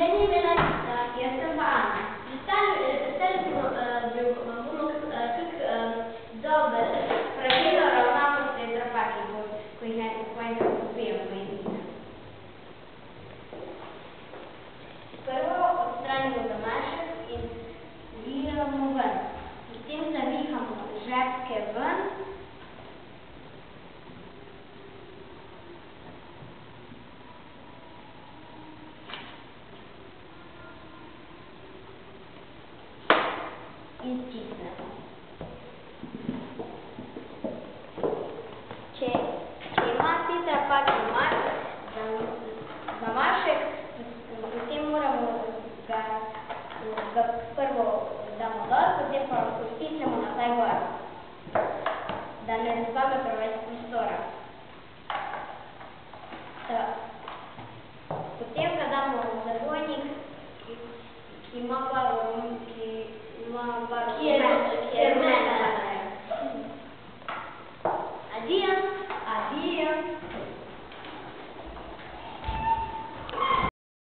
Bună dimineața! Eu sunt Ana. Представлю вам как добре правильно равнamo с драпаки, които купувам по измина. Първо отстранимо домашък и вирamo вън. Потім завихamo жабки вън. И стиснемо. Че има ти драпаки замашек, потім moramo ga prvo damo dol, potem pa stisnemo nazaj gor, da ne vzame preveč prostora. Potem ga damo v zabojnik, ki ima barvo